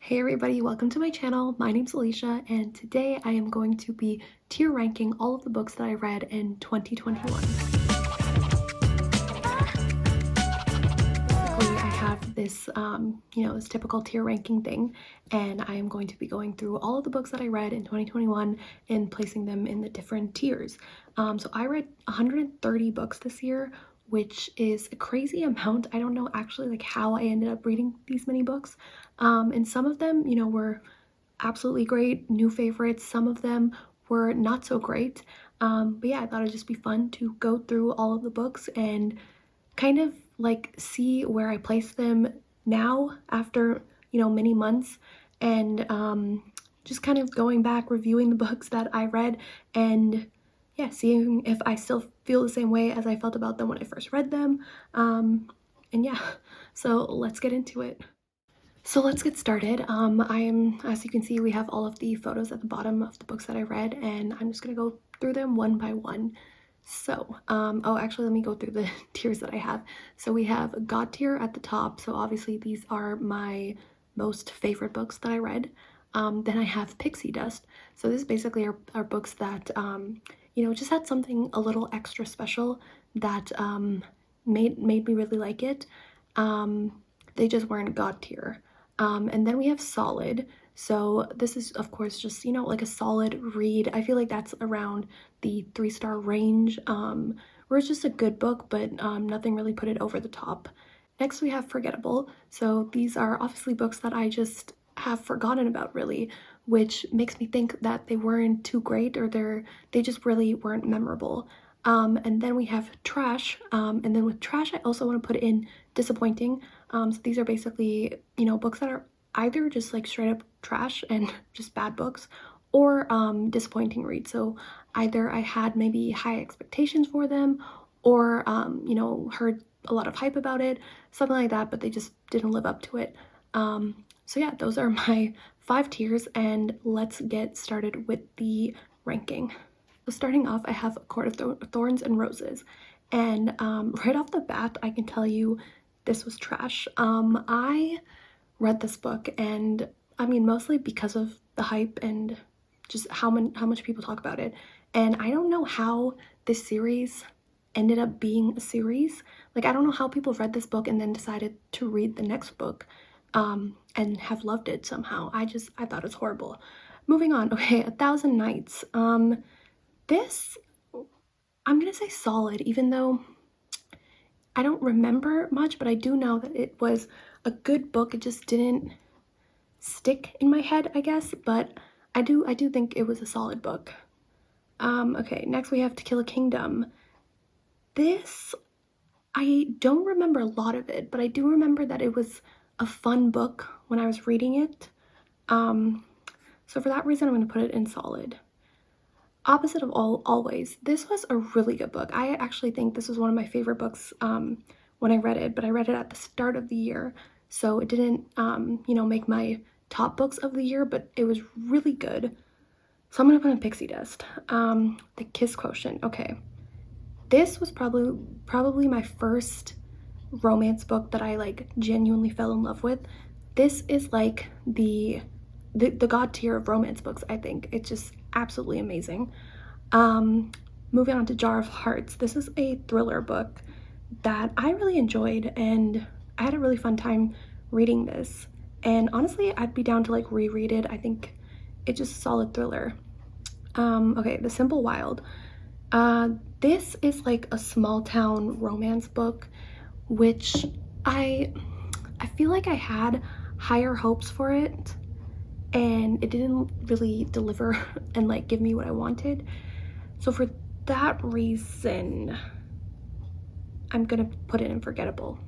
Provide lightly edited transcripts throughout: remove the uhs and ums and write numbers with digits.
Hey everybody, welcome to my channel. My name's Alisha and today I am going to be tier ranking all of the books that I read in 2021. Basically, I have this, this typical tier ranking thing, and I am going to be going through all of the books that I read in 2021 and placing them in the different tiers. So I read 130 books this year, which is a crazy amount. I don't know actually like how I ended up reading these many books. And some of them, were absolutely great, new favorites. Some of them were not so great. But yeah, I thought it'd just be fun to go through all of the books and kind of like see where I place them now after, many months, and just kind of going back, reviewing the books that I read, and yeah, seeing if I still feel the same way as I felt about them when I first read them. And yeah, so let's get into it. So let's get started. As you can see, we have all of the photos at the bottom of the books that I read, and I'm just gonna go through them one by one. So, oh, actually, let me go through the tiers that I have. So we have God tier at the top. So obviously these are my most favorite books that I read. Then I have Pixie Dust. So this basically are books that, just had something a little extra special that made me really like it. They just weren't God tier. And then we have Solid. So this is of course just, like a solid read. I feel like that's around the 3-star range, where it's just a good book, but nothing really put it over the top. Next we have Forgettable. So these are obviously books that I just have forgotten about really, which makes me think that they weren't too great, or they just really weren't memorable. And then we have Trash, and then with Trash I also want to put in Disappointing. So these are basically, books that are either just like straight up trash and just bad books, or disappointing reads. So either I had maybe high expectations for them, or heard a lot of hype about it, something like that, but they just didn't live up to it. So yeah, those are my 5 tiers, and let's get started with the ranking. So starting off, I have Court of Thorns and Roses, and right off the bat, I can tell you this was trash. I read this book, and I mean mostly because of the hype and just how much people talk about it, and I don't know how this series ended up being a series. Like, I don't know how people read this book and then decided to read the next book and have loved it somehow. I thought it was horrible. Moving on. Okay, 1,000 Nights. This, I'm gonna say solid, even though I don't remember much, but I do know that it was a good book. It just didn't stick in my head, I guess, but I do think it was a solid book. Okay, next we have To Kill a Kingdom. This, I don't remember a lot of it, but I do remember that it was a fun book when I was reading it. So for that reason, I'm going to put it in solid. Opposite of Always. This was a really good book. I actually think this was one of my favorite books when I read it, but I read it at the start of the year, so it didn't, make my top books of the year, but it was really good. So I'm going to put in Pixie Dust. The Kiss Quotient. Okay. This was probably my first romance book that I like genuinely fell in love with. This is like the god tier of romance books, I think. It's just absolutely amazing. Moving on to Jar of Hearts. This is a thriller book that I really enjoyed, and I had a really fun time reading this. And honestly, I'd be down to like reread it. I think it's just a solid thriller. Okay, The Simple Wild. This is like a small town romance book, which I feel like I had higher hopes for it, and it didn't really deliver and like give me what I wanted. So for that reason, I'm gonna put it in Forgettable.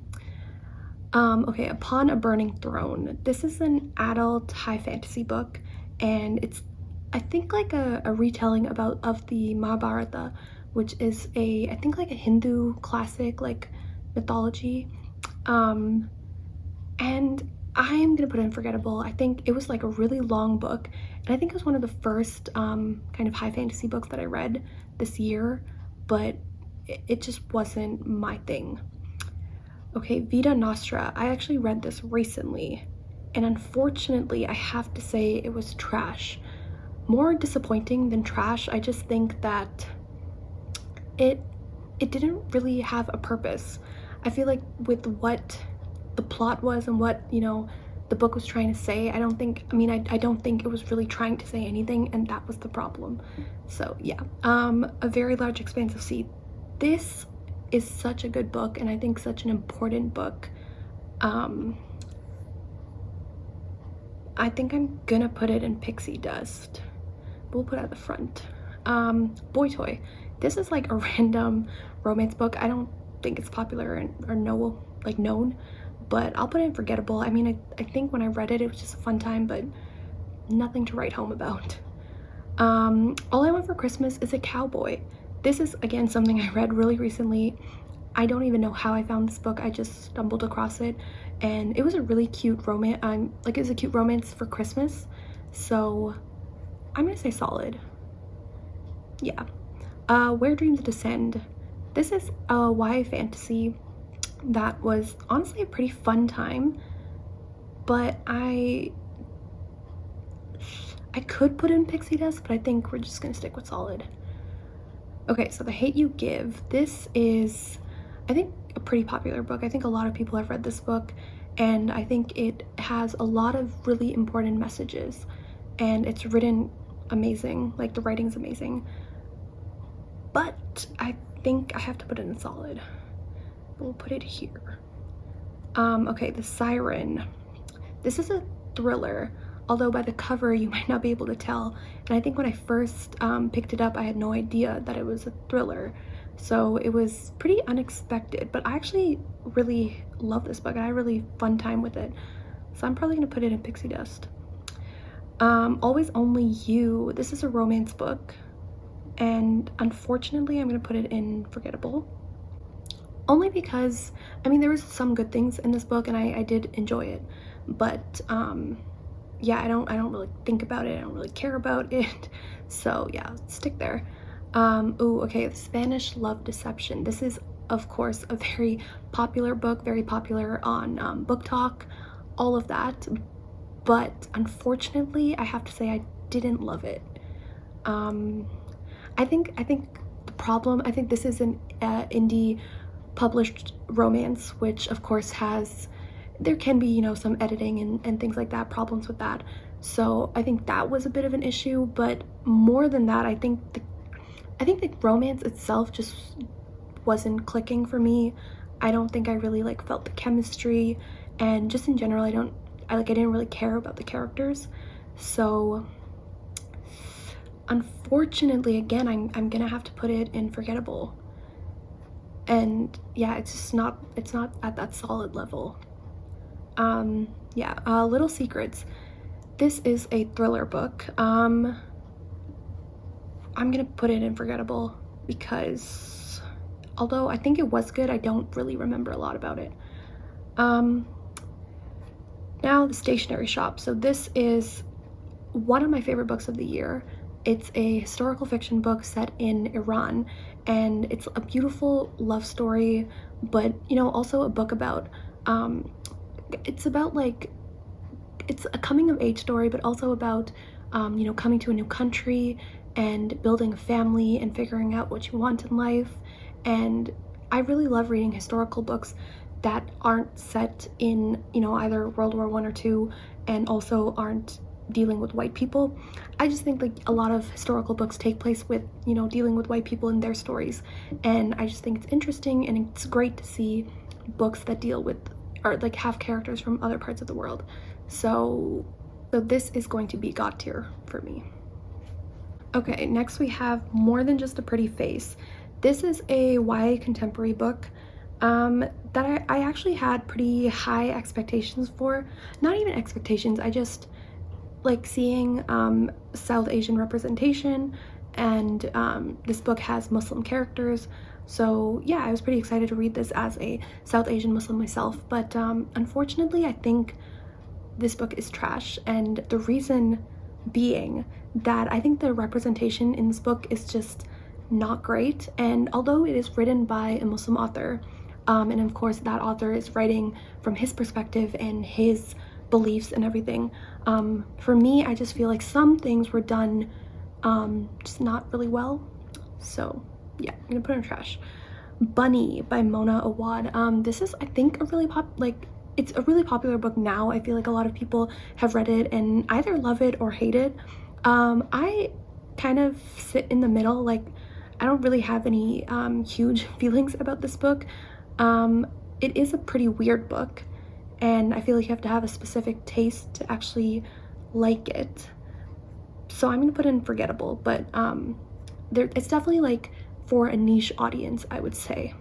Okay, Upon a Burning Throne. This is an adult high fantasy book, and it's, I think, like a retelling of the Mahabharata, which is I think like a Hindu classic, like mythology. And I'm gonna put it in Forgettable. I think it was like a really long book, and I think it was one of the first kind of high fantasy books that I read this year, but it just wasn't my thing. Okay, Vita Nostra. I actually read this recently, and unfortunately I have to say it was trash. More disappointing than trash. I just think that it didn't really have a purpose. I feel like with what the plot was and what, you know, the book was trying to say, I don't think it was really trying to say anything, and that was the problem. So yeah, A Very Large Expanse of Sea. This is such a good book, and I think such an important book. I think I'm gonna put it in Pixie Dust. We'll put it at the front. Boy Toy. This is like a random romance book. I don't think it's popular or known, but I'll put it in Forgettable. I mean, I think when I read it, it was just a fun time, but nothing to write home about. All I Want for Christmas is a Cowboy. This is, again, something I read really recently. I don't even know how I found this book. I just stumbled across it, and it was a really cute romance. It was a cute romance for Christmas, so I'm gonna say solid. Yeah. Where Dreams Descend. This is a YA fantasy that was honestly a pretty fun time, but I could put in Pixie Dust, but I think we're just gonna stick with solid. Okay, so The Hate You Give. This is, I think, a pretty popular book. I think a lot of people have read this book, and I think it has a lot of really important messages, and it's written amazing. Like, the writing's amazing, but I think I have to put it in solid. We'll put it here. Okay, The Siren. This is a thriller, although by the cover you might not be able to tell, and I think when I first picked it up I had no idea that it was a thriller, so it was pretty unexpected, but I actually really love this book and I had a really fun time with it, so I'm probably gonna put it in Pixie Dust. Always Only You. This is a romance book, and unfortunately I'm gonna put it in Forgettable, only because, I mean, there was some good things in this book and I did enjoy it, but yeah, I don't really think about it, I don't really care about it, so yeah, stick there. Ooh, okay, Spanish Love Deception. This is, of course, a very popular book, very popular on Book Talk, all of that, but unfortunately I have to say I didn't love it. I think the problem, I think this is an indie published romance, which of course there can be, you know, some editing and things like that, problems with that, so I think that was a bit of an issue, but more than that, I think the romance itself just wasn't clicking for me. I don't think I really felt the chemistry, and just in general I didn't really care about the characters, so unfortunately again I'm gonna have to put it in Forgettable. And yeah, it's not at that solid level. Yeah, Little Secrets. This is a thriller book. I'm gonna put it in Forgettable because although I think it was good, I don't really remember a lot about it. Now, The Stationery Shop. So this is one of my favorite books of the year. It's a historical fiction book set in Iran, and it's a beautiful love story, but, you know, also a book about, it's a coming of age story, but also about, you know, coming to a new country and building a family and figuring out what you want in life. And I really love reading historical books that aren't set in, you know, either World War I or II, and also aren't dealing with white people. I just think a lot of historical books take place with, you know, dealing with white people and their stories, and I just think it's interesting, and it's great to see books that deal with or have characters from other parts of the world. So this is going to be God tier for me. Okay, next we have More Than Just a Pretty Face. This is a YA contemporary book that I actually had pretty high expectations for. Not even expectations, I just seeing South Asian representation, and this book has Muslim characters, so yeah, I was pretty excited to read this as a South Asian Muslim myself, but unfortunately I think this book is trash, and the reason being that I think the representation in this book is just not great, and although it is written by a Muslim author, and of course that author is writing from his perspective and his beliefs and everything. For me, I just feel like some things were done just not really well. So yeah, I'm gonna put it in trash. Bunny by Mona Awad. This is, I think, it's a really popular book now. I feel like a lot of people have read it and either love it or hate it. I kind of sit in the middle. Like, I don't really have any huge feelings about this book. It is a pretty weird book, and I feel like you have to have a specific taste to actually like it. So I'm gonna put in Forgettable, but it's definitely like for a niche audience, I would say.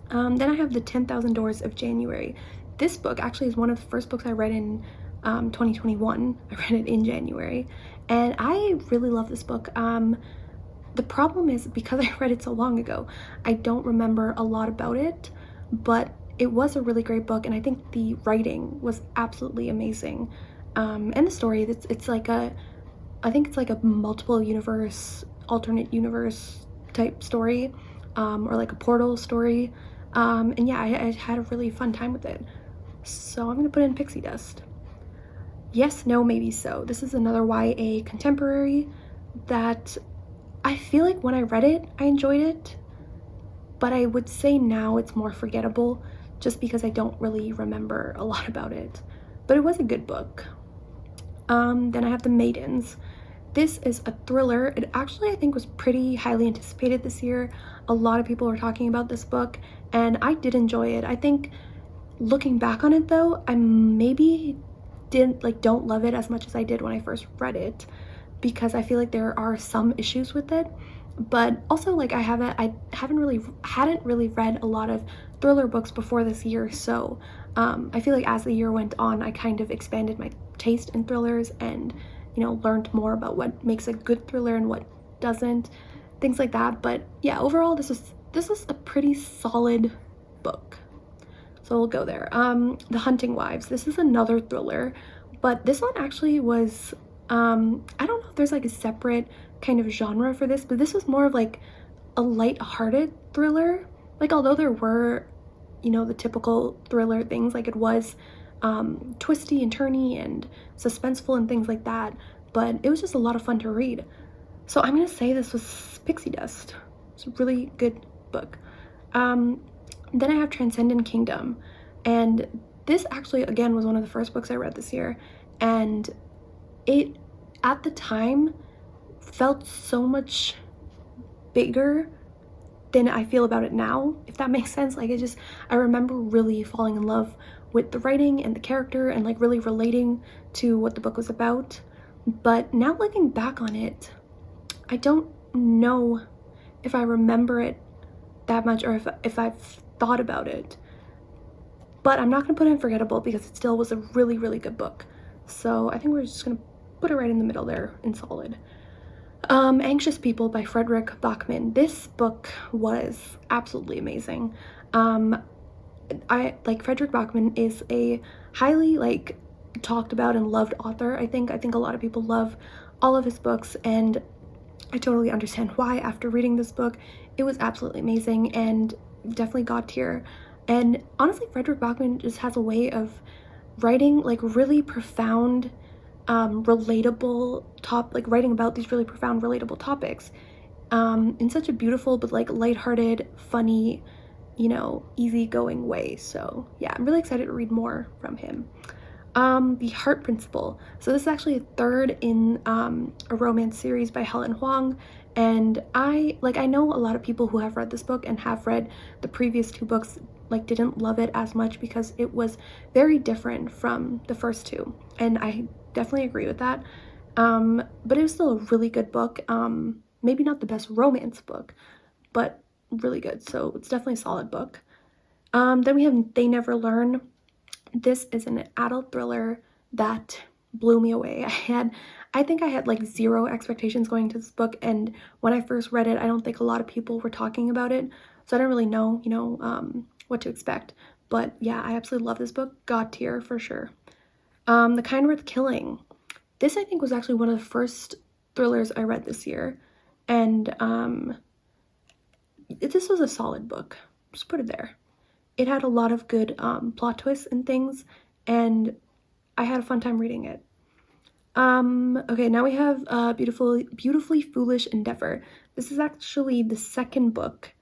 Then I have The 10,000 Doors of January. This book actually is one of the first books I read in 2021. I read it in January, and I really love this book. The problem is, because I read it so long ago, I don't remember a lot about it, but it was a really great book, and I think the writing was absolutely amazing. And the story, it's like I think it's like a multiple universe, alternate universe type story, or like a portal story. And yeah, I had a really fun time with it. So I'm gonna put in Pixie Dust. Yes, No, Maybe So. This is another YA contemporary that I feel like when I read it, I enjoyed it, but I would say now it's more forgettable just because I don't really remember a lot about it. But it was a good book. Then I have The Maidens. This is a thriller. It actually, I think, was pretty highly anticipated this year. A lot of people were talking about this book, and I did enjoy it. I think looking back on it though, I maybe don't love it as much as I did when I first read it, because I feel like there are some issues with it. But also, like, I hadn't really read a lot of thriller books before this year, so I feel like as the year went on, I kind of expanded my taste in thrillers and, you know, learned more about what makes a good thriller and what doesn't, things like that. But yeah, overall, this is a pretty solid book, so we'll go there. The Hunting Wives. This is another thriller, but this one actually was I don't know if there's like a separate kind of genre for this, but this was more of like a light-hearted thriller. Like, although there were, you know, the typical thriller things, like it was twisty and turny and suspenseful and things like that, but it was just a lot of fun to read. So I'm gonna say this was Pixie Dust. It's a really good book. Then I have Transcendent Kingdom, and this actually, again, was one of the first books I read this year, and it, at the time, felt so much bigger than I feel about it now, if that makes sense. Like, I remember really falling in love with the writing and the character and like really relating to what the book was about. But now looking back on it, I don't know if I remember it that much or if I've thought about it. But I'm not gonna put it in Forgettable because it still was a really, really good book. So I think we're just gonna put it right in the middle there in solid. Anxious People by Frederick Bachmann. This book was absolutely amazing. Frederick Bachmann is a highly like talked about and loved author. I think a lot of people love all of his books, and I totally understand why. After reading this book, it was absolutely amazing and definitely God tier. And honestly, Frederick Bachmann just has a way of writing like really profound, writing about these really profound, relatable topics in such a beautiful but like lighthearted, funny, you know, easygoing way. So yeah, I'm really excited to read more from him. The Heart Principle. So this is actually a third in a romance series by Helen Huang, and I know a lot of people who have read this book and have read the previous two books like didn't love it as much because it was very different from the first two, and I definitely agree with that. But it was still a really good book. Maybe not the best romance book, but really good. So it's definitely a solid book. Then we have They Never Learn. This is an adult thriller that blew me away. I think I had like zero expectations going into this book, and when I first read it, I don't think a lot of people were talking about it, so I didn't really know, you know, what to expect. But yeah, I absolutely love this book. God tier for sure. The Kind Worth Killing. This I think was actually one of the first thrillers I read this year, and this was a solid book. Just put it there. It had a lot of good plot twists and things, and I had a fun time reading it. Okay, now we have Beautifully Foolish Endeavor. This is actually the second book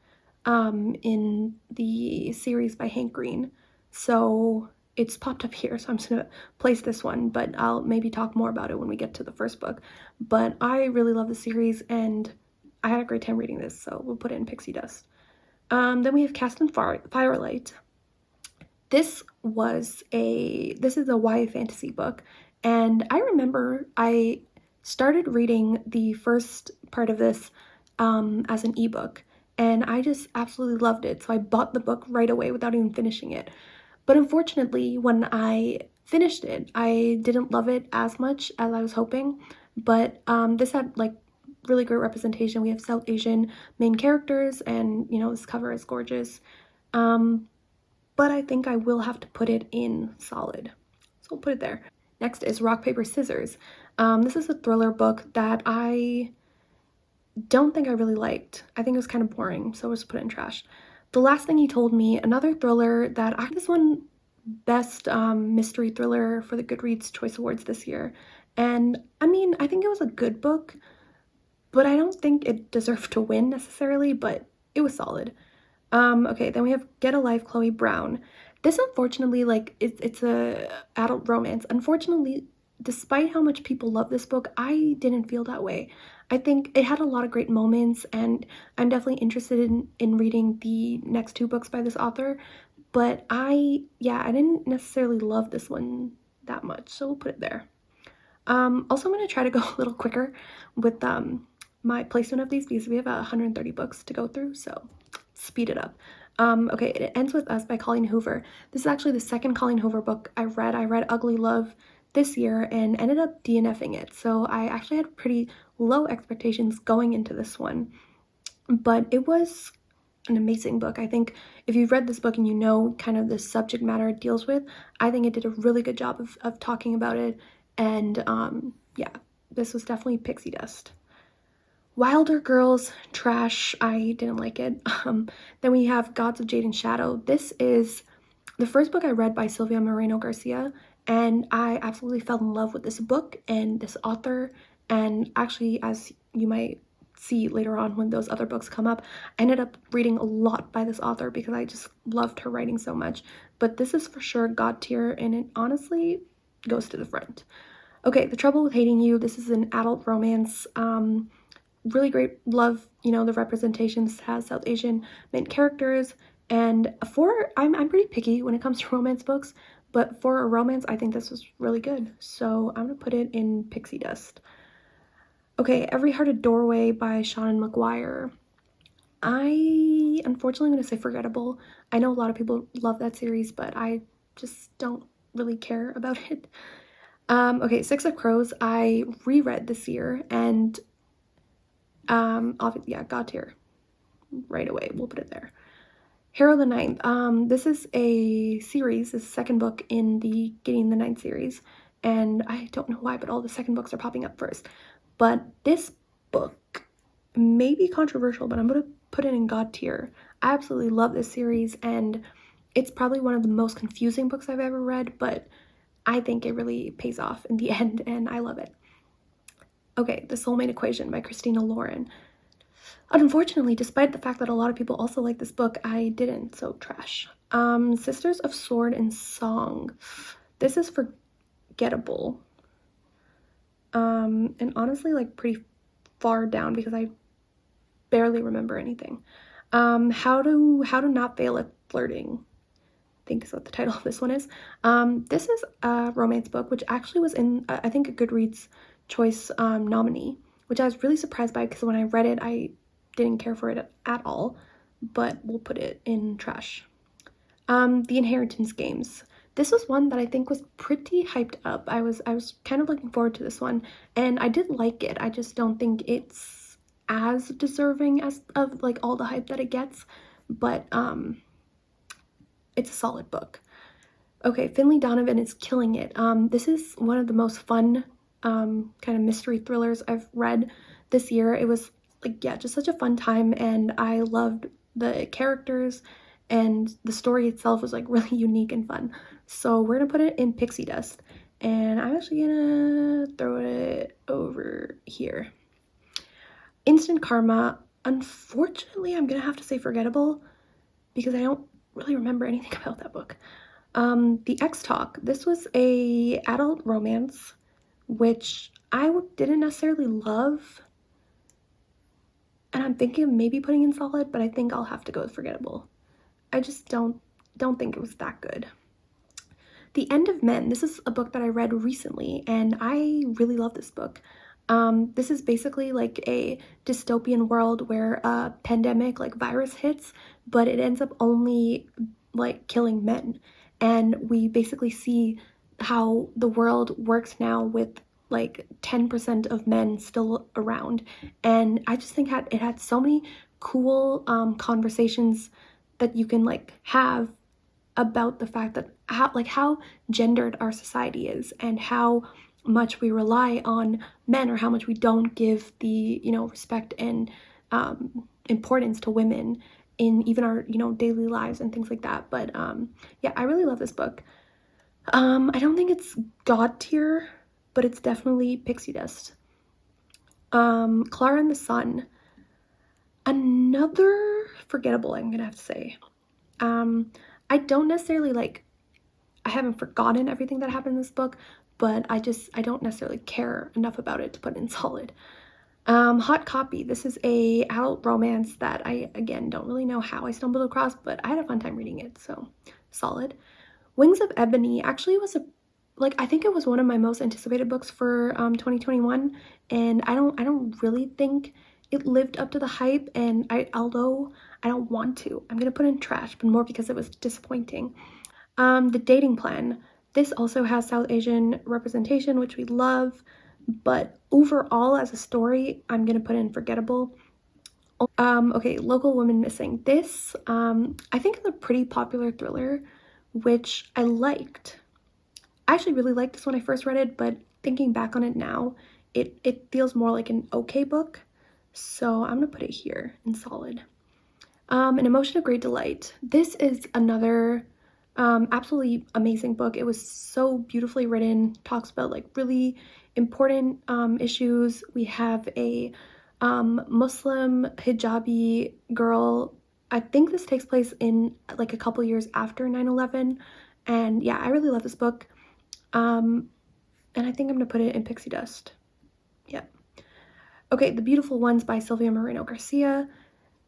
in the series by Hank Green. So it's popped up here, so I'm just gonna place this one, but I'll maybe talk more about it when we get to the first book. But I really love the series, and I had a great time reading this, so we'll put it in Pixie Dust. Then we have Cast and Firelight. This is a YA fantasy book, and I remember I started reading the first part of this as an ebook, and I just absolutely loved it, so I bought the book right away without even finishing it. But unfortunately, when I finished it, I didn't love it as much as I was hoping, but this had like really great representation. We have South Asian main characters, and you know, this cover is gorgeous. But I think I will have to put it in solid, so we'll put it there. Next is Rock, Paper, Scissors. This is a thriller book that I don't think I really liked. I think it was kind of boring, so we'll just put it in trash. The Last Thing He Told Me, another thriller that this one best mystery thriller for the Goodreads Choice Awards this year. And I mean, I think it was a good book, but I don't think it deserved to win necessarily, but it was solid. Okay, then we have Get a Life, Chloe Brown. This, unfortunately, like, it's a adult romance. Unfortunately, despite how much people love this book, I didn't feel that way. I think it had a lot of great moments, and I'm definitely interested in reading the next two books by this author, but I didn't necessarily love this one that much, so we'll put it there. Also, I'm going to try to go a little quicker with my placement of these because we have 130 books to go through, so speed it up. Okay, It Ends With Us by Colleen Hoover. This is actually the second Colleen Hoover book I read. I read Ugly Love this year and ended up DNFing it, so I actually had pretty low expectations going into this one, but it was an amazing book. I think if you've read this book and you know kind of the subject matter it deals with, I think it did a really good job of talking about it, and yeah, this was definitely Pixie Dust. Wilder Girls, trash. I didn't like it. Then we have Gods of Jade and Shadow. This is the first book I read by Sylvia Moreno Garcia, and I absolutely fell in love with this book and this author. And actually, as you might see later on when those other books come up, I ended up reading a lot by this author because I just loved her writing so much. But this is for sure God tier, and it honestly goes to the front. Okay, The Trouble with Hating You. This is an adult romance. Really great. Love, you know, the representations, has South Asian main characters, and I'm pretty picky when it comes to romance books, but for a romance, I think this was really good, so I'm gonna put it in Pixie Dust. Okay, Every Hearted Doorway by Shannon McGuire. I unfortunately am gonna say Forgettable. I know a lot of people love that series, but I just don't really care about it. Okay, Six of Crows, I reread this year, and got here right away. We'll put it there. Hero the Ninth. This is a series, this second book in the Getting the Ninth series, and I don't know why, but all the second books are popping up first. But this book may be controversial, but I'm gonna put it in God tier. I absolutely love this series, and it's probably one of the most confusing books I've ever read, but I think it really pays off in the end, and I love it. Okay, The Soulmate Equation by Christina Lauren. Unfortunately, despite the fact that a lot of people also like this book, I didn't, so trash. Sisters of Sword and Song. This is forgettable. And honestly, like, pretty far down because I barely remember anything. How to Not Fail at Flirting, I think is what the title of this one is. This is a romance book, which actually was in, I think, a Goodreads Choice nominee, which I was really surprised by because when I read it, I didn't care for it at all, but we'll put it in trash. The Inheritance Games. This was one that I think was pretty hyped up. I was kind of looking forward to this one, and I did like it. I just don't think it's as deserving of like all the hype that it gets, but it's a solid book. Okay, Finley Donovan is killing it. This is one of the most fun kind of mystery thrillers I've read this year. It was like, yeah, just such a fun time, and I loved the characters, and the story itself was like really unique and fun. So we're gonna put it in Pixie Dust. And I'm actually gonna throw it over here. Instant Karma. Unfortunately, I'm gonna have to say Forgettable because I don't really remember anything about that book. The X-Talk. This was a adult romance, which I didn't necessarily love. And I'm thinking of maybe putting in solid, but I think I'll have to go with Forgettable. I just don't think it was that good. The End of Men. This is a book that I read recently, and I really love this book. This is basically like a dystopian world where a pandemic, like virus hits, but it ends up only like killing men. And we basically see how the world works now with like 10% of men still around. And I just think it had so many cool conversations that you can like have about the fact that how gendered our society is and how much we rely on men or how much we don't give the respect and importance to women in even our daily lives and things like that. But yeah, I really love this book. I don't think it's god tier, but it's definitely Pixie Dust. Clara and the Sun. Another Forgettable, I'm gonna have to say. I don't necessarily I haven't forgotten everything that happened in this book, but I don't necessarily care enough about it to put in solid. Hot Copy. This is a adult romance that I, again, don't really know how I stumbled across, but I had a fun time reading it, so solid. Wings of Ebony actually was I think it was one of my most anticipated books for 2021, and I don't really think it lived up to the hype, and although I don't want to, I'm gonna put in trash, but more because it was disappointing. The Dating Plan. This also has South Asian representation, which we love, but overall as a story, I'm gonna put in Forgettable. Okay, Local Woman Missing. This, I think is a pretty popular thriller, which I liked. I actually really liked this when I first read it, but thinking back on it now, it feels more like an okay book. So I'm gonna put it here in solid. An Emotion of Great Delight. This is another absolutely amazing book. It was so beautifully written, talks about like really important issues. We have a Muslim hijabi girl. I think this takes place in like a couple years after 9/11, and yeah, I really love this book. And I think I'm gonna put it in Pixie Dust. Yeah. Okay, The Beautiful Ones by Sylvia Moreno Garcia.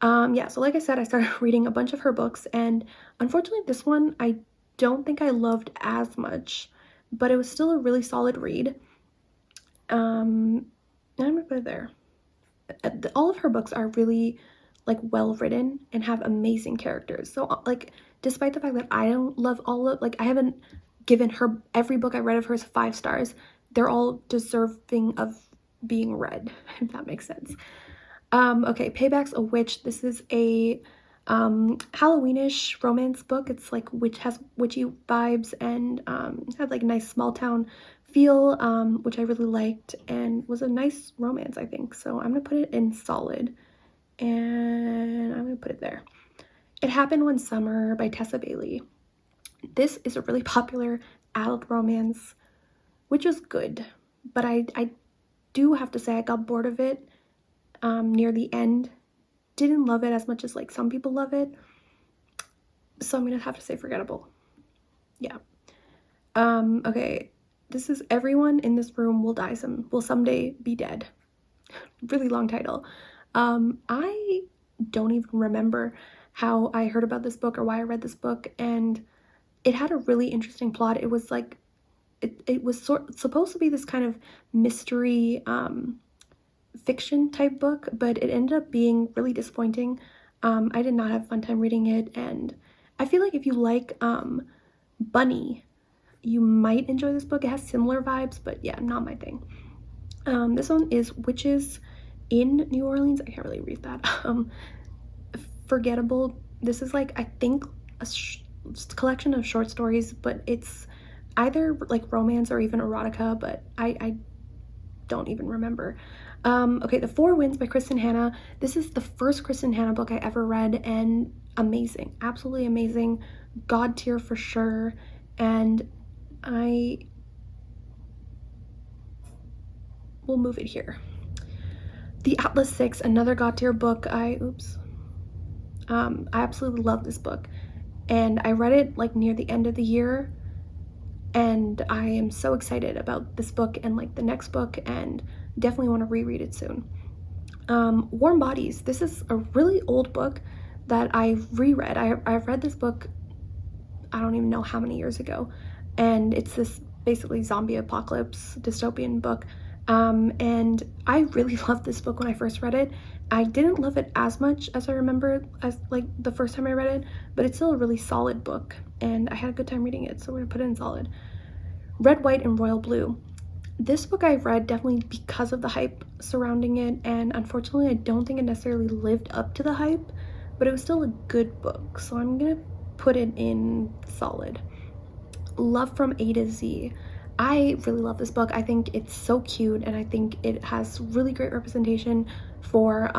Yeah, so like I said, I started reading a bunch of her books, and unfortunately this one I don't think I loved as much, but it was still a really solid read. And I'm gonna put it there. All of her books are really like well written and have amazing characters. So like, despite the fact that I don't love I haven't given her every book I read of hers 5 stars, they're all deserving of being read, if that makes sense. Okay, Payback's a Witch. This is a Halloweenish romance book. It's like has witchy vibes and had like a nice small town feel, which I really liked and was a nice romance, I think. So I'm gonna put it in solid, and I'm gonna put it there. It Happened One Summer by Tessa Bailey. This is a really popular adult romance, which is good, but I do have to say I got bored of it near the end. Didn't love it as much as like some people love it, so I'm gonna have to say Forgettable. Yeah. Okay, this is Everyone in This Room Will Someday Be Dead. Really long title. I don't even remember how I heard about this book or why I read this book, and it had a really interesting plot. It was like it was supposed to be this kind of mystery fiction type book, but it ended up being really disappointing. I did not have a fun time reading it, and I feel like if you like Bunny, you might enjoy this book. It has similar vibes, but yeah, not my thing. This one is Witches in New Orleans. I can't really read that. Forgettable. This is like, I think, a collection of short stories, but it's either like romance or even erotica, but I don't even remember. Okay, The Four Winds by Kristen Hanna. This is the first Kristen Hanna book I ever read, and amazing, absolutely amazing, god tier for sure. And I we'll move it here. The Atlas 6, another God tier book. I absolutely love this book, and I read it like near the end of the year, and I am so excited about this book and like the next book, and definitely want to reread it soon. Warm Bodies. This is a really old book that I reread. I've read this book, I don't even know how many years ago, and it's this basically zombie apocalypse dystopian book. And I really loved this book when I first read it. I didn't love it as much as I remember as like the first time I read it, but it's still a really solid book, and I had a good time reading it, so we're gonna put it in solid. Red, White, and Royal Blue. This book I've read definitely because of the hype surrounding it, and unfortunately I don't think it necessarily lived up to the hype, but it was still a good book, so I'm gonna put it in solid. Love from A to Z. I really love this book. I think it's so cute, and I think it has really great representation for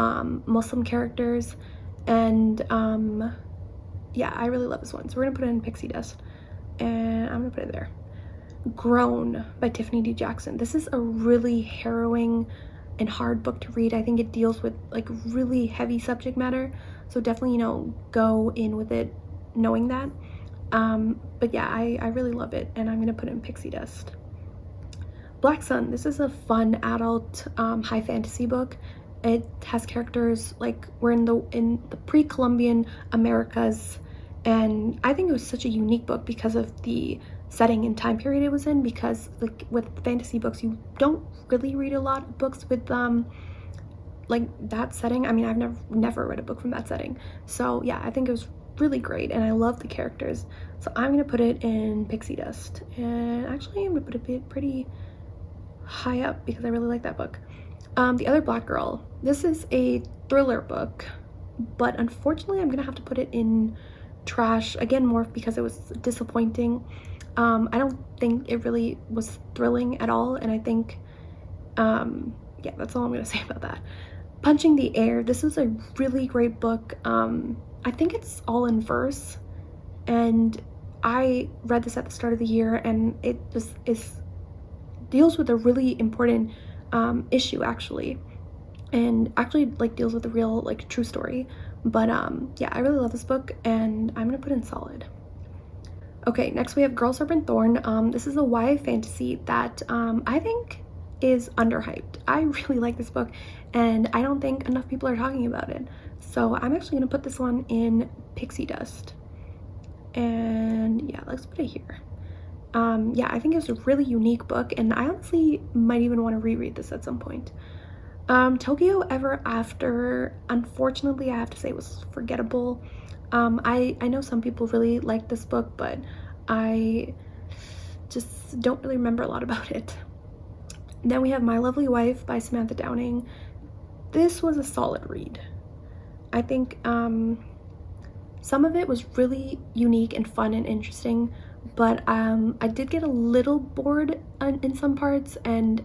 Muslim characters, and yeah, I really love this one. So we're gonna put it in Pixie Dust, and I'm gonna put it there. Grown by Tiffany D. Jackson. This is a really harrowing and hard book to read. I think it deals with like really heavy subject matter, so definitely, you know, go in with it knowing that. But yeah, I really love it, and I'm gonna put it in Pixie Dust. Black Sun. This is a fun adult high fantasy book. It has characters like we're in the pre-Columbian Americas, and I think it was such a unique book because of the setting and time period it was in, because like with fantasy books you don't really read a lot of books with like that setting. I mean, I've never read a book from that setting, so yeah, I think it was really great, and I love the characters, so I'm gonna put it in Pixie Dust. And actually I'm gonna put it pretty high up because I really like that book. The Other Black Girl. This is a thriller book, but unfortunately I'm gonna have to put it in trash again, more because it was disappointing. I don't think it really was thrilling at all, and I think yeah, that's all I'm gonna say about that. Punching the Air. This is a really great book. I think it's all in verse, and I read this at the start of the year, and it just deals with a really important issue actually, and actually like deals with a real like true story. But yeah, I really love this book, and I'm gonna put in solid. Okay, next we have Girl Serpent Thorne. This is a YA fantasy that I think is underhyped. I really like this book, and I don't think enough people are talking about it. So I'm actually gonna put this one in Pixie Dust. And yeah, let's put it here. Yeah, I think it's a really unique book, and I honestly might even want to reread this at some point. Tokyo Ever After. Unfortunately, I have to say it was forgettable. I know some people really like this book, but I just don't really remember a lot about it. Then we have My Lovely Wife by Samantha Downing. This was a solid read. I think some of it was really unique and fun and interesting, but I did get a little bored in some parts, and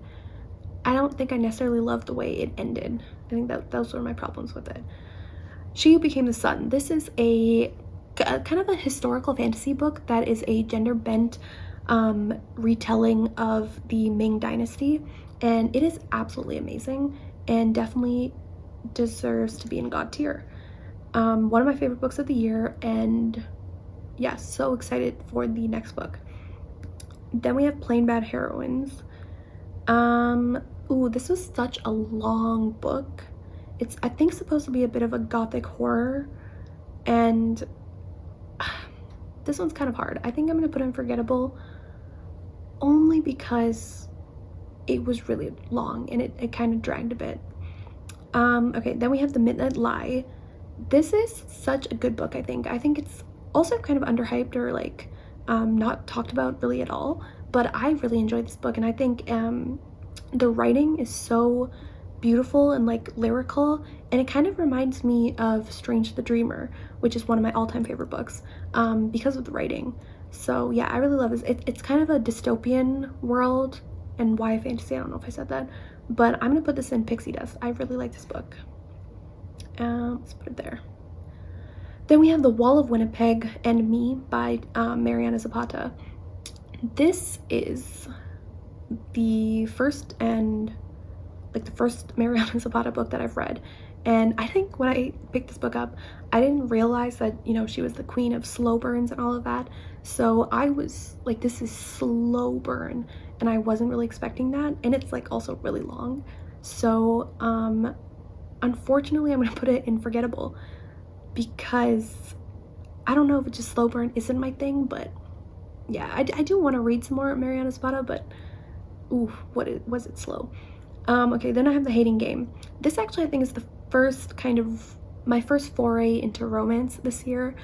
I don't think I necessarily loved the way it ended. I think that those were my problems with it. She Who Became the Sun. This is a kind of a historical fantasy book that is a gender-bent retelling of the Ming Dynasty, and it is absolutely amazing and definitely deserves to be in God tier. One of my favorite books of the year, and yeah, so excited for the next book. Then we have Plain Bad Heroines. Ooh, this was such a long book. It's, I think, supposed to be a bit of a gothic horror, and this one's kind of hard. I think I'm gonna put in Forgettable, only because it was really long and it kind of dragged a bit. Okay, then we have The Midnight Lie. This is such a good book. I think it's also kind of underhyped, or like not talked about really at all, but I really enjoyed this book, and I think the writing is so beautiful and like lyrical, and it kind of reminds me of Strange the Dreamer, which is one of my all-time favorite books, because of the writing. So yeah, I really love this. It's kind of a dystopian world and YA fantasy. I don't know if I said that, but I'm gonna put this in Pixie Dust. I really like this book. Let's put it there. Then we have The Wall of Winnipeg and Me by Mariana Zapata. This is the first and like the first Mariana Zapata book that I've read. And I think when I picked this book up, I didn't realize that, you know, she was the queen of slow burns and all of that. So I was like, this is slow burn, and I wasn't really expecting that. And it's like also really long. So unfortunately, I'm gonna put it in Forgettable because I don't know if it's just slow burn isn't my thing, but yeah, I do want to read some more Mariana Zapata, but ooh, was it slow. Okay, then I have The Hating Game. This actually I think is the first kind of my first foray into romance this year.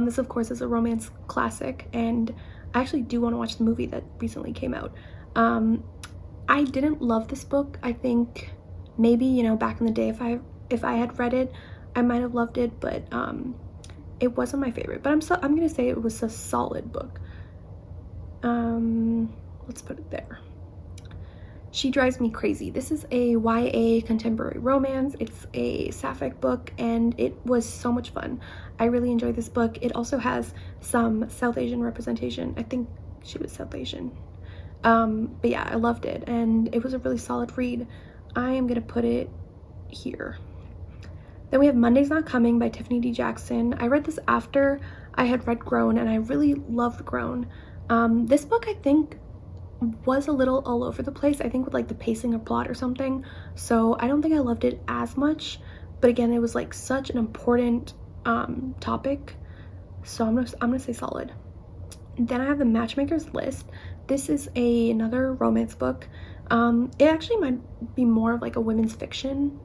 This of course is a romance classic, and I actually do want to watch the movie that recently came out. I didn't love this book. I think maybe, you know, back in the day if I had read it, I might have loved it, but it wasn't my favorite. But I'm gonna say it was a solid book. Let's put it there. She Drives Me Crazy. This is a YA contemporary romance. It's a sapphic book, and it was so much fun. I really enjoyed this book. It also has some South Asian representation. I think she was South Asian. But yeah, I loved it, and it was a really solid read. I am gonna put it here. Then we have Monday's Not Coming by Tiffany D. Jackson. I read this after I had read Grown, and I really loved Grown. This book I think was a little all over the place, I think with like the pacing of plot or something, so I don't think I loved it as much, but again, it was like such an important topic, so I'm gonna say solid. Then I have The Matchmaker's List. This is another romance book. It actually might be more of like a women's fiction,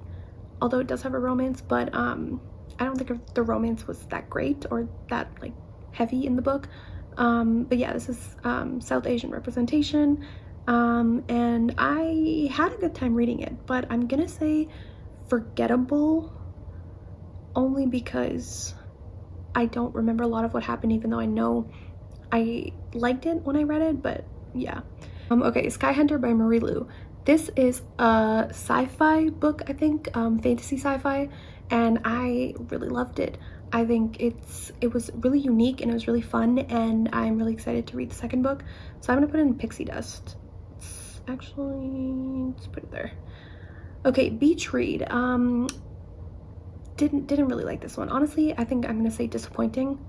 although it does have a romance, but I don't think the romance was that great or that like heavy in the book. But yeah, this is South Asian representation, and I had a good time reading it, but I'm gonna say Forgettable only because I don't remember a lot of what happened, even though I know I liked it when I read it, but yeah. Okay, Skyhunter by Marie Lu. This is a sci-fi book, I think, fantasy sci-fi, and I really loved it. I think it was really unique and it was really fun, and I'm really excited to read the second book. So I'm gonna put it in Pixie Dust. Let's put it there. Okay, Beach Read. Didn't really like this one. Honestly, I think I'm gonna say disappointing.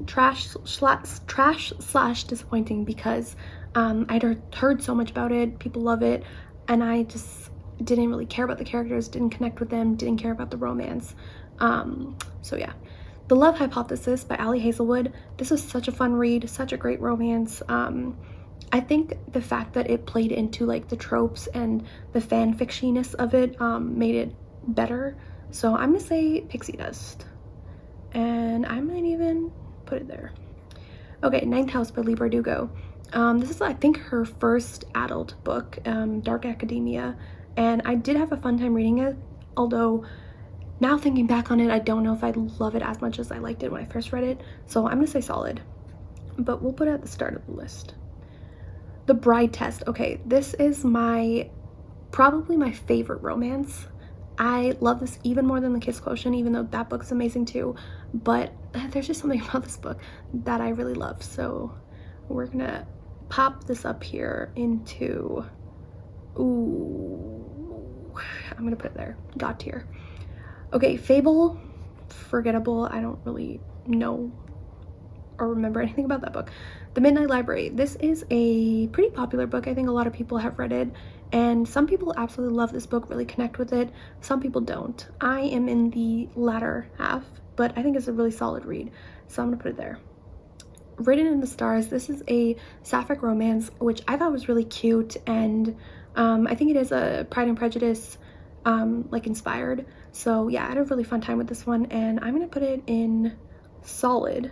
Trash slash disappointing because I'd heard so much about it. People love it, and I just didn't really care about the characters, didn't connect with them, didn't care about the romance. So yeah. The Love Hypothesis by Ali Hazelwood. This was such a fun read, such a great romance. I think the fact that it played into like the tropes and the fan fictioniness of it made it better. So I'm gonna say Pixie Dust, and I might even put it there. Okay, Ninth House by Leigh Bardugo. This is I think her first adult book, Dark Academia, and I did have a fun time reading it, although now thinking back on it, I don't know if I love it as much as I liked it when I first read it, so I'm gonna say solid, but we'll put it at the start of the list. The Bride Test. Okay, this is probably my favorite romance. I love this even more than The Kiss Quotient, even though that book's amazing too, but there's just something about this book that I really love, so we're gonna pop this up here into, ooh, I'm gonna put it there, God tier. Okay, Fable, Forgettable. I don't really know or remember anything about that book. The Midnight Library. This is a pretty popular book. I think a lot of people have read it, and some people absolutely love this book, really connect with it. Some people don't. I am in the latter half, but I think it's a really solid read, so I'm gonna put it there. Written in the Stars. This is a sapphic romance, which I thought was really cute, and I think it is a Pride and Prejudice like inspired. So yeah, I had a really fun time with this one, and I'm gonna put it in solid,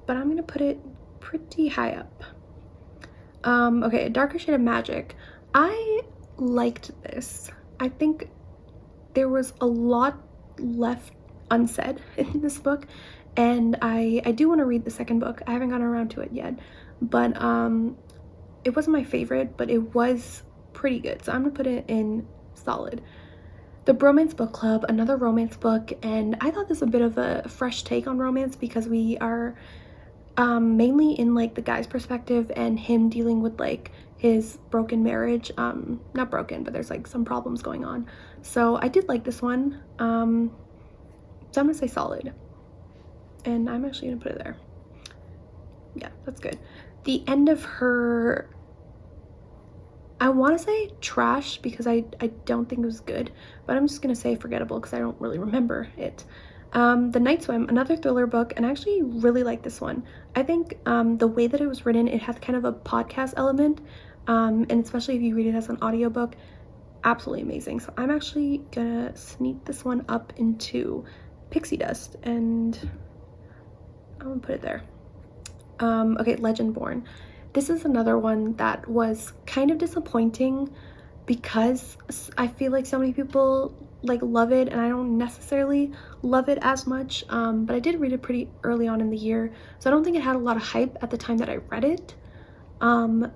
but I'm gonna put it pretty high up. Okay, A Darker Shade of Magic. I liked this. I think there was a lot left unsaid in this book, and I do want to read the second book. I haven't gotten around to it yet, but it wasn't my favorite, but it was pretty good, so I'm gonna put it in solid. The Bromance Book Club, another romance book, and I thought this was a bit of a fresh take on romance because we are mainly in like the guy's perspective and him dealing with like his broken marriage. Not broken, but there's like some problems going on. So I did like this one. So I'm gonna say solid. And I'm actually gonna put it there. Yeah, that's good. The end of her, I want to say trash because I don't think it was good, but I'm just gonna say forgettable because I don't really remember it. The Night Swim, another thriller book, and I actually really like this one. I think the way that it was written, it has kind of a podcast element, and especially if you read it as an audiobook, absolutely amazing. So I'm actually gonna sneak this one up into Pixie Dust, and I'm gonna put it there. Okay, Legendborn. This is another one that was kind of disappointing because I feel like so many people like love it and I don't necessarily love it as much, but I did read it pretty early on in the year, so I don't think it had a lot of hype at the time that I read it, but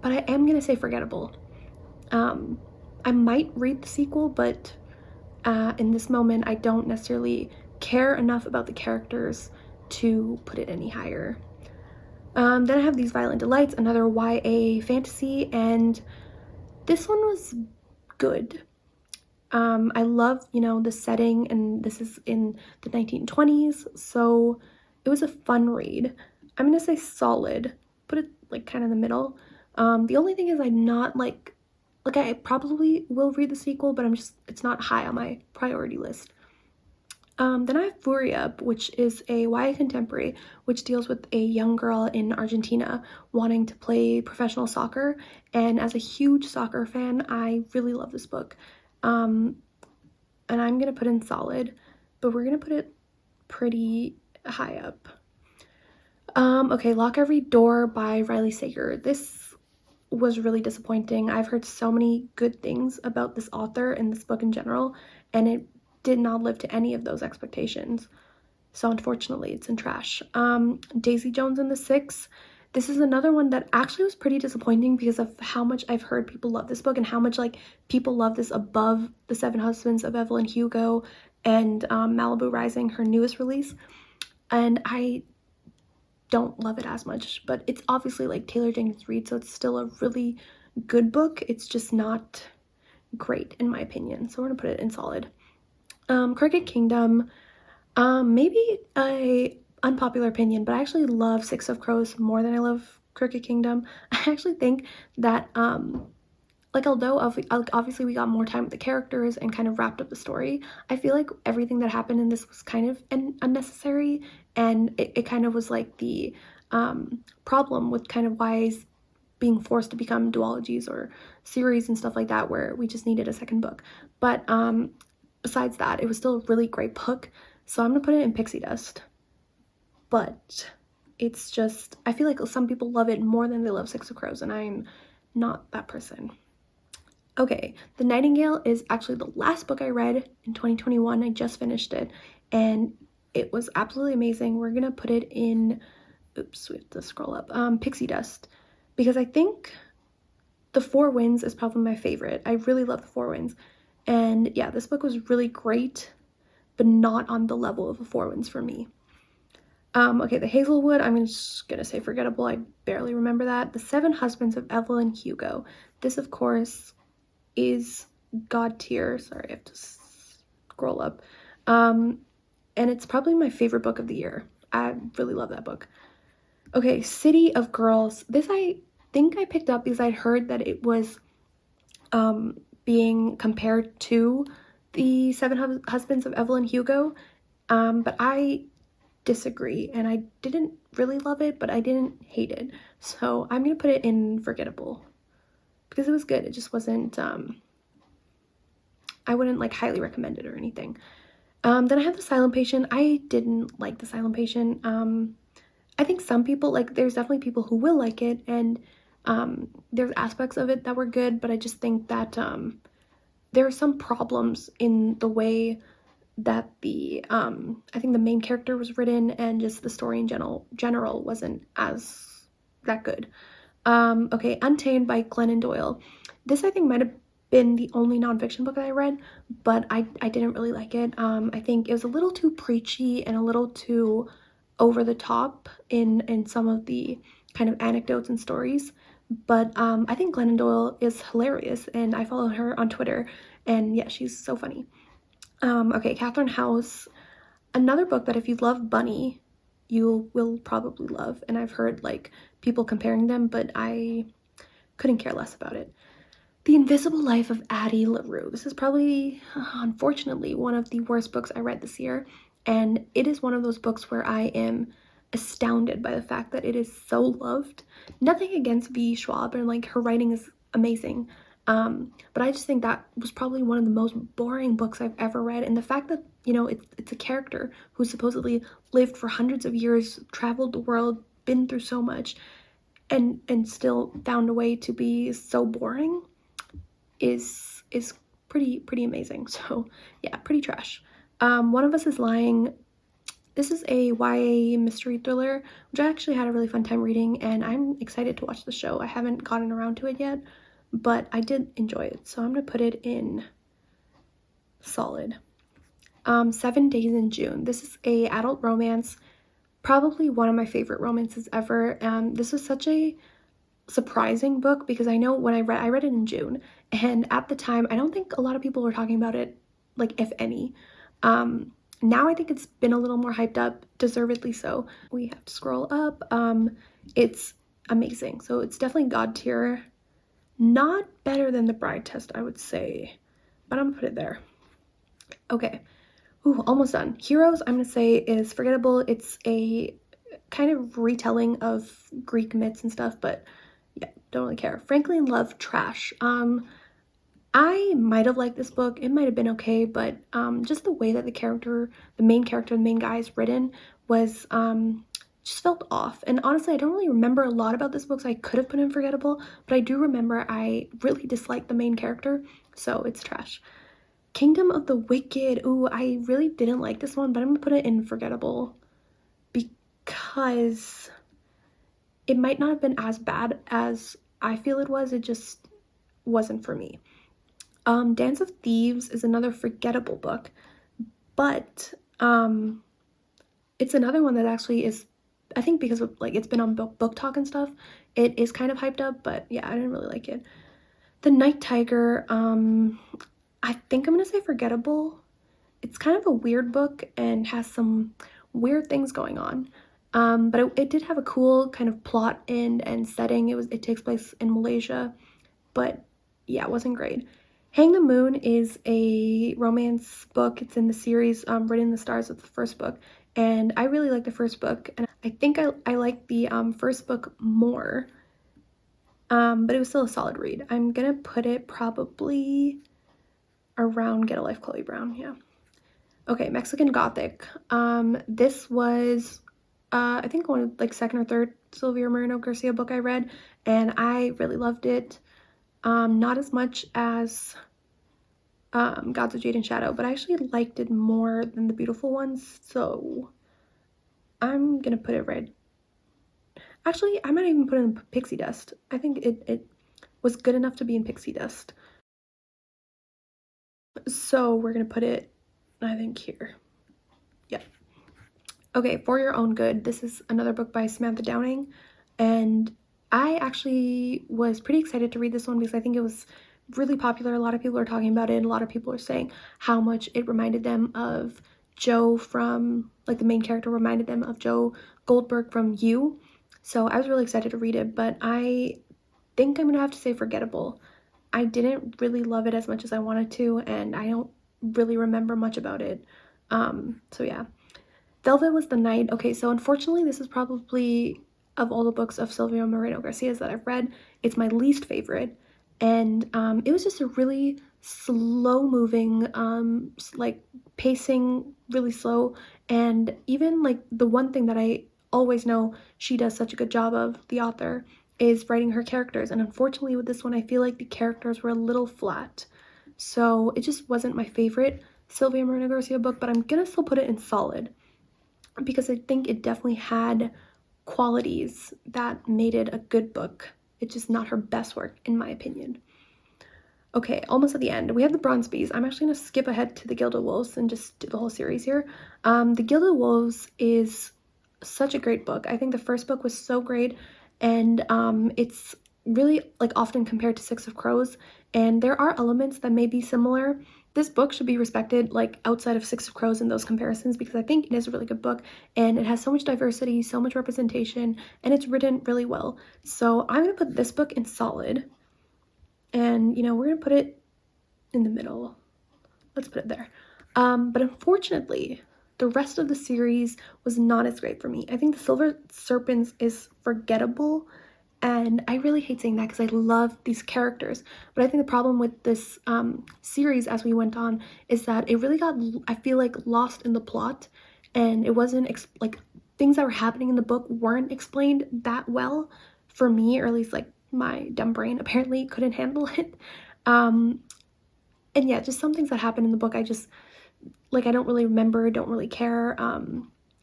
I am gonna say forgettable. I might read the sequel, but in this moment I don't necessarily care enough about the characters to put it any higher. Then I have These Violent Delights, another YA fantasy, and this one was good. I love, you know, the setting, and this is in the 1920s, so it was a fun read. I'm gonna say solid, put it like kind of in the middle. The only thing is I'm not like I probably will read the sequel, but it's not high on my priority list. Then I have Furia, which is a YA contemporary, which deals with a young girl in Argentina wanting to play professional soccer. And as a huge soccer fan, I really love this book. And I'm gonna put in solid, but we're gonna put it pretty high up. Okay, Lock Every Door by Riley Sager. This was really disappointing. I've heard so many good things about this author and this book in general, and it did not live to any of those expectations. So unfortunately, it's in trash. Daisy Jones and the Six. This is another one that actually was pretty disappointing because of how much I've heard people love this book and how much like people love this above The Seven Husbands of Evelyn Hugo and Malibu Rising, her newest release. And I don't love it as much, but it's obviously like Taylor Jenkins Reid, so it's still a really good book. It's just not great in my opinion. So we're gonna put it in solid. Crooked Kingdom, maybe a unpopular opinion, but I actually love Six of Crows more than I love Crooked Kingdom. I actually think that like although obviously we got more time with the characters and kind of wrapped up the story, I feel like everything that happened in this was kind of unnecessary, and it kind of was like the problem with kind of YAs being forced to become duologies or series and stuff like that, where we just needed a second book. But besides that, it was still a really great book, so I'm gonna put it in Pixie Dust. But it's just, I feel like some people love it more than they love Six of Crows, and I'm not that person. Okay, The Nightingale is actually the last book I read in 2021. I just finished it, and it was absolutely amazing. We're gonna put it in, oops, we have to scroll up, Pixie Dust, because I think The Four Winds is probably my favorite. I really love The Four Winds. And yeah, this book was really great, but not on the level of The Four Winds for me. Okay, The Hazelwood, I'm just gonna say forgettable. I barely remember that. The Seven Husbands of Evelyn Hugo. This, of course, is God tier. Sorry, I have to scroll up. And it's probably my favorite book of the year. I really love that book. Okay, City of Girls. This I think I picked up because I'd heard that it was being compared to the Seven Husbands of Evelyn Hugo, but I disagree, and I didn't really love it, but I didn't hate it, so I'm gonna put it in forgettable because it was good. It just wasn't I wouldn't like highly recommend it or anything. Then I have The Silent Patient. I didn't like The Silent Patient. I think some people, like, there's definitely people who will like it, and there's aspects of it that were good, but I just think that there are some problems in the way that the I think the main character was written, and just the story in general wasn't as that good. Okay, Untamed by Glennon Doyle. This I think might have been the only nonfiction book that I read, but I didn't really like it. I think it was a little too preachy and a little too over the top in some of the kind of anecdotes and stories, But I think Glennon Doyle is hilarious, and I follow her on Twitter, and yeah, she's so funny. Okay, Catherine House, another book that if you love Bunny, you will probably love, and I've heard like people comparing them, but I couldn't care less about it. The Invisible Life of Addie LaRue. This is probably, unfortunately, one of the worst books I read this year, and it is one of those books where I am astounded by the fact that it is so loved. Nothing against V. Schwab, and like her writing is amazing, but I just think that was probably one of the most boring books I've ever read, and the fact that, you know, it's a character who supposedly lived for hundreds of years, traveled the world, been through so much, and still found a way to be so boring is pretty amazing. So yeah, pretty trash. One of Us is Lying. This is a YA mystery thriller, which I actually had a really fun time reading, and I'm excited to watch the show. I haven't gotten around to it yet, but I did enjoy it, so I'm gonna put it in solid. 7 Days in June. This is a adult romance, probably one of my favorite romances ever. This was such a surprising book because I know when I read it in June, and at the time I don't think a lot of people were talking about it, like if any. Now I think it's been a little more hyped up, deservedly so. We have to scroll up. It's amazing, so it's definitely god tier. Not better than The Bride Test, I would say, but I'm gonna put it there. Okay. Ooh, almost done. Heroes, I'm gonna say, is Forgettable. It's a kind of retelling of Greek myths and stuff, but yeah, don't really care. Frankly in Love, trash. I might have liked this book. It might have been okay, but just the way that the main character, the main guy is written was just felt off. And honestly, I don't really remember a lot about this book, so I could have put in Forgettable, but I do remember I really disliked the main character, so it's trash. Kingdom of the Wicked. Ooh, I really didn't like this one, but I'm gonna put it in Forgettable because it might not have been as bad as I feel it was. It just wasn't for me. Dance of Thieves is another forgettable book, but it's another one that actually is, I think because of, like, it's been on book talk and stuff, it is kind of hyped up, but yeah, I didn't really like it. The Night Tiger, I think I'm gonna say forgettable. It's kind of a weird book and has some weird things going on, but it did have a cool kind of plot and setting. It takes place in Malaysia, but yeah, it wasn't great. Hang the Moon is a romance book. It's in the series Written in the Stars of the first book, and I really like the first book, and I think I like the first book more, but it was still a solid read. I'm gonna put it probably around Get a Life, Chloe Brown. Yeah. Okay, Mexican Gothic. This was I think one of like second or third Sylvia Moreno Garcia book I read, and I really loved it. Not as much as Gods of Jade and Shadow, but I actually liked it more than The Beautiful Ones, so I'm gonna put it right. Actually, I might even put it in Pixie Dust. I think it was good enough to be in Pixie Dust. So we're gonna put it, I think, here. Yeah. Okay, For Your Own Good. This is another book by Samantha Downing, and I actually was pretty excited to read this one because I think it was really popular. A lot of people are talking about it, and a lot of people are saying how much it reminded them of Joe from, like, the main character reminded them of Joe Goldberg from You. So I was really excited to read it, but I think I'm gonna have to say Forgettable. I didn't really love it as much as I wanted to, and I don't really remember much about it. So yeah. Velvet Was the Night. Okay, so unfortunately this is probably, of all the books of Sylvia Moreno Garcia's that I've read, it's my least favorite. And it was just a really slow moving, like pacing really slow. And even like the one thing that I always know she does such a good job of, the author, is writing her characters. And unfortunately with this one, I feel like the characters were a little flat. So it just wasn't my favorite Sylvia Moreno Garcia book, but I'm gonna still put it in solid, because I think it definitely had qualities that made it a good book. It's just not her best work, in my opinion. Okay, almost at the end. We have the Bronsbys. I'm actually going to skip ahead to the Gilded Wolves and just do the whole series here. The Gilded Wolves is such a great book. I think the first book was so great, and it's really like often compared to Six of Crows, and there are elements that may be similar. This book should be respected like outside of Six of Crows in those comparisons, because I think it is a really good book and it has so much diversity, so much representation, and it's written really well. So I'm gonna put this book in solid, and you know, we're gonna put it in the middle. Let's put it there. But unfortunately, the rest of the series was not as great for me. I think the Silver Serpents is forgettable, and I really hate saying that because I love these characters. But I think the problem with this series as we went on is that it really got, I feel like, lost in the plot, and it wasn't like things that were happening in the book weren't explained that well for me, or at least like my dumb brain apparently couldn't handle it. And yeah, just some things that happened in the book I just, like, I don't really remember, don't really care,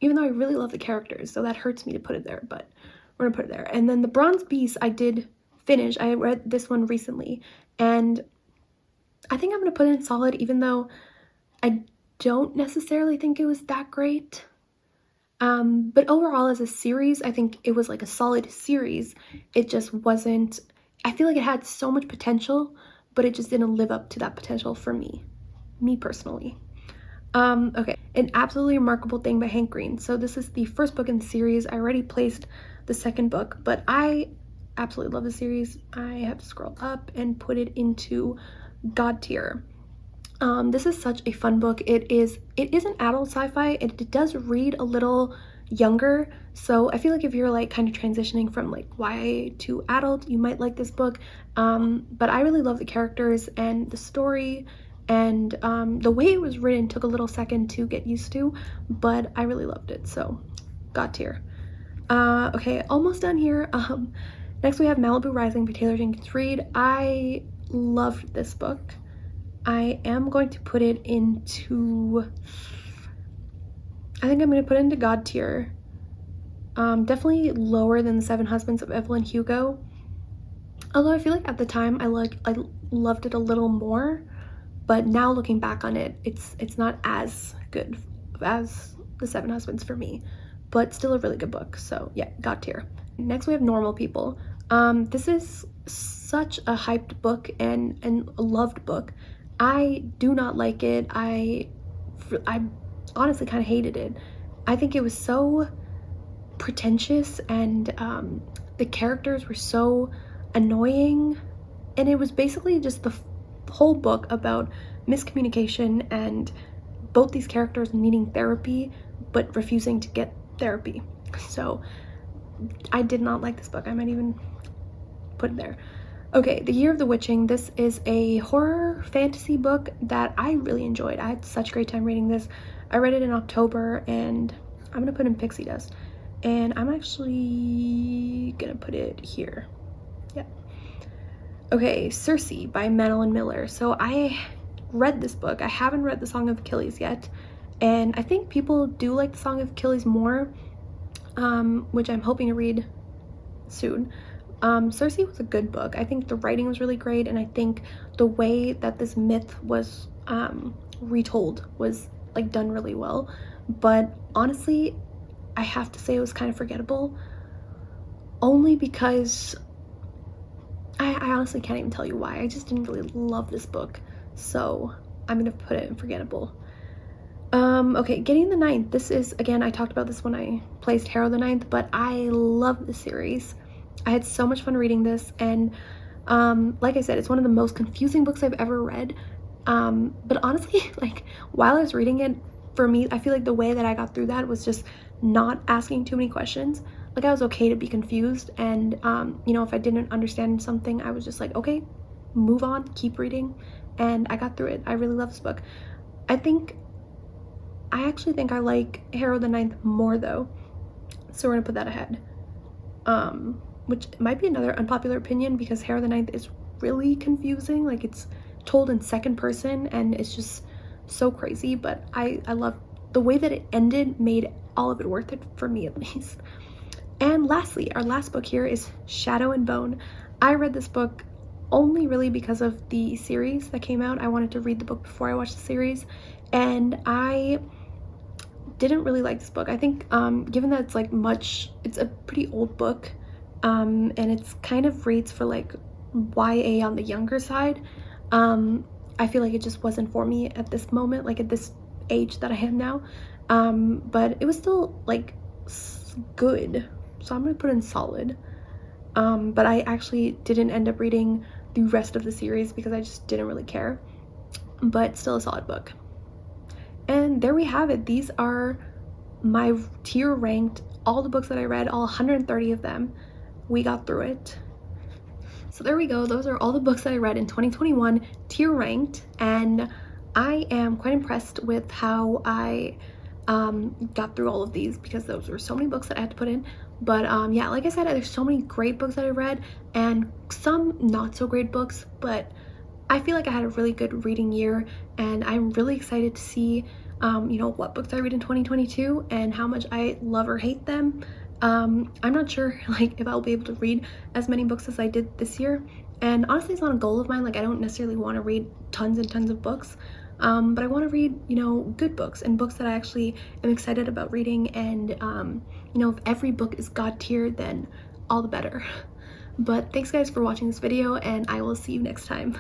even though I really love the characters, so that hurts me to put it there, but we're gonna put it there. And then the Bronze Beast I did finish. I read this one recently, and I think I'm gonna put it in solid, even though I don't necessarily think it was that great. But overall as a series, I think it was like a solid series. It just wasn't, I feel like it had so much potential, but it just didn't live up to that potential for me personally. Okay, An Absolutely Remarkable Thing by Hank Green. So this is the first book in the series. I already placed the second book, but I absolutely love the series. I have to scroll up and put it into God tier. This is such a fun book. It is an adult sci-fi. It does read a little younger, so I feel like if you're like kind of transitioning from like YA to adult, you might like this book. But I really love the characters and the story, and the way it was written took a little second to get used to, but I really loved it, so God tier. Okay, almost done here. Next we have Malibu Rising by Taylor Jenkins Reid. I loved this book. I am going to put it into, I think I'm going to put it into God tier. Definitely lower than The Seven Husbands of Evelyn Hugo. Although I feel like at the time I loved it a little more, but now looking back on it, it's not as good as The Seven Husbands for me, but still a really good book. So yeah, God tier. Next we have Normal People. This is such a hyped book and a loved book. I do not like it. I honestly kind of hated it. I think it was so pretentious, and the characters were so annoying, and it was basically just the whole book about miscommunication and both these characters needing therapy but refusing to get therapy. So I did not like this book. I might even put it there. Okay, The Year of the Witching. This is a horror fantasy book that I really enjoyed. I had such a great time reading this. I read it in October, and I'm gonna put in Pixie Dust, and I'm actually gonna put it here. Yeah. Okay, Circe by Madeline Miller. So I read this book. I haven't read The Song of Achilles yet, and I think people do like The Song of Achilles more, which I'm hoping to read soon. Circe was a good book. I think the writing was really great, and I think the way that this myth was retold was like done really well. But honestly, I have to say it was kind of forgettable, only because I honestly can't even tell you why. I just didn't really love this book, so I'm gonna put it in forgettable. Okay, Getting the Ninth. This is, again, I talked about this when I placed Harrow the Ninth, but I love the series. I had so much fun reading this, and like I said, it's one of the most confusing books I've ever read. But honestly, like, while I was reading it, for me, I feel like the way that I got through that was just not asking too many questions. Like, I was okay to be confused, and you know, if I didn't understand something, I was just like, okay, move on, keep reading, and I got through it. I really love this book. I actually think I like Harrow the Ninth more though, so we're gonna put that ahead. Which might be another unpopular opinion, because Harrow the Ninth is really confusing. Like, it's told in second person, and it's just so crazy, but I love the way that it ended, made all of it worth it for me, at least. And lastly, our last book here is Shadow and Bone. I read this book only really because of the series that came out. I wanted to read the book before I watched the series, and I didn't really like this book. I think given that it's a pretty old book, and it's kind of reads for like YA on the younger side. I feel like it just wasn't for me at this moment, like at this age that I am now, but it was still like good, so I'm gonna put in solid. But I actually didn't end up reading the rest of the series because I just didn't really care, but still a solid book. And there we have it. These are my tier ranked, all the books that I read, all 130 of them. We got through it. So there we go. Those are all the books that I read in 2021, tier ranked, and I am quite impressed with how I got through all of these because those were so many books that I had to put in. But yeah, like I said, there's so many great books that I read and some not so great books, but I feel like I had a really good reading year, and I'm really excited to see you know, what books I read in 2022 and how much I love or hate them. I'm not sure like if I'll be able to read as many books as I did this year, and honestly it's not a goal of mine. Like I don't necessarily want to read tons and tons of books, but I want to read, you know, good books and books that I actually am excited about reading, and you know, if every book is God tier, then all the better. But thanks guys for watching this video, and I will see you next time.